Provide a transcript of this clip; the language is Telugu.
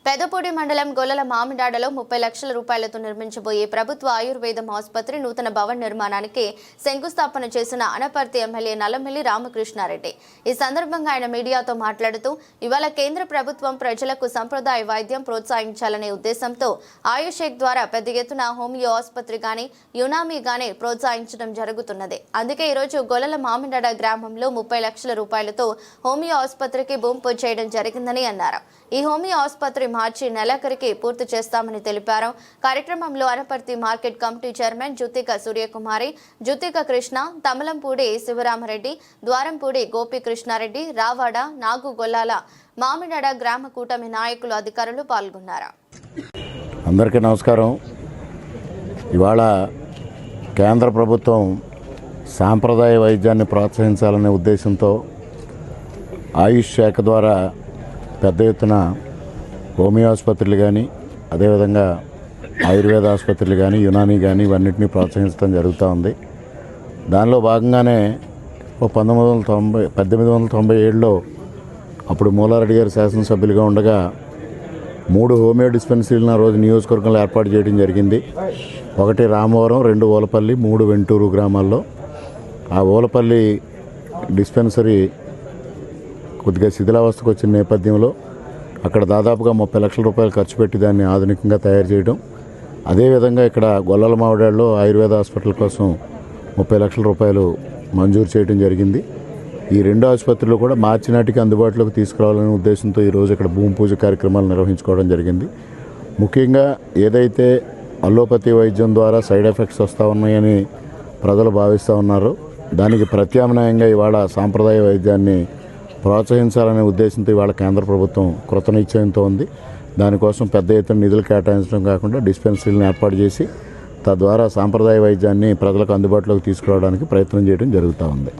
పెదపూడి మండలం గొల్లల మామిడాడలో 30 లక్షల రూపాయలతో నిర్మించబోయే ప్రభుత్వ ఆయుర్వేదం ఆసుపత్రి నూతన భవన నిర్మాణానికి శంకుస్థాపన చేసిన అనపర్తి ఎమ్మెల్యే నల్లమిల్లి రామకృష్ణారెడ్డి. ఈ సందర్భంగా ఆయన మీడియాతో మాట్లాడుతూ ఇవాళ కేంద్ర ప్రభుత్వం ప్రజలకు సంప్రదాయ వైద్యం ప్రోత్సహించాలనే ఉద్దేశంతో ఆయుష్ ద్వారా పెద్ద ఎత్తున హోమియో ఆసుపత్రి గాని యునామీ గాని ప్రోత్సహించడం జరుగుతున్నది. అందుకే ఈ రోజు గొల్లల మామిడాడ గ్రామంలో 30 లక్షల రూపాయలతో హోమియో ఆసుపత్రికి భూమి పూజ చేయడం జరిగిందని అన్నారు. ఈ హోమియో ఆసుపత్రి మార్చి నెలాఖరికి పూర్తి చేస్తామని తెలిపారు. కార్యక్రమంలో Anaparthi market committee chairman Juttika Suryakumari, Juttika Krishna, Tamalampudi Sivaramareddy, Dwarampudi Gopikrishnareddy, Ravada, Nagu Gollala, Mamidada గ్రామ కూటమి నాయకులు, అధికారులు పాల్గొన్నారు. అందరికీ నమస్కారం. ఇవాళ కేంద్ర ప్రభుత్వం సాంప్రదాయ వైద్యాన్ని ప్రోత్సహించాలనే ఉద్దేశంతో ఆయుష్ శాఖ ద్వారా పెద్ద ఎత్తున హోమియో ఆసుపత్రులు కానీ, అదేవిధంగా ఆయుర్వేద ఆసుపత్రులు కానీ, యునానీ కానీ ఇవన్నింటినీ ప్రోత్సహించడం జరుగుతూ ఉంది. దానిలో భాగంగానే 1897లో అప్పుడు మూలారెడ్డి గారు శాసనసభ్యులుగా ఉండగా 3 హోమియో డిస్పెన్సరీలను ఆ రోజు నియోజకవర్గంలో ఏర్పాటు చేయడం జరిగింది. 1 రామవరం, 2 ఓలపల్లి, 3 వెంటూరు గ్రామాల్లో. ఆ ఓలపల్లి డిస్పెన్సరీ కొద్దిగా శిథిలావస్థకు వచ్చిన నేపథ్యంలో అక్కడ దాదాపుగా 30 లక్షల రూపాయలు ఖర్చు పెట్టి దాన్ని ఆధునికంగా తయారు చేయడం, అదేవిధంగా ఇక్కడ గొల్లల మామిడాడలో ఆయుర్వేద హాస్పిటల్ కోసం 30 లక్షల రూపాయలు మంజూరు చేయడం జరిగింది. ఈ 2 ఆసుపత్రులు కూడా మార్చి నాటికి అందుబాటులోకి తీసుకురావాలనే ఉద్దేశంతో ఈరోజు ఇక్కడ భూమి పూజ కార్యక్రమాలు నిర్వహించుకోవడం జరిగింది. ముఖ్యంగా ఏదైతే అల్లోపతి వైద్యం ద్వారా సైడ్ ఎఫెక్ట్స్ వస్తూ ఉన్నాయని ప్రజలు భావిస్తూ ఉన్నారో దానికి ప్రత్యామ్నాయంగా ఇవాళ సాంప్రదాయ వైద్యాన్ని ప్రోత్సహించాలనే ఉద్దేశంతో ఇవాళ కేంద్ర ప్రభుత్వం కృతనిశ్చయంతో ఉంది. దానికోసం పెద్ద ఎత్తున నిధులు కేటాయించడం కాకుండా డిస్పెన్సరీలను ఏర్పాటు చేసి తద్వారా సాంప్రదాయ వైద్యాన్ని ప్రజలకు అందుబాటులోకి తీసుకురావడానికి ప్రయత్నం చేయడం జరుగుతూ ఉంది.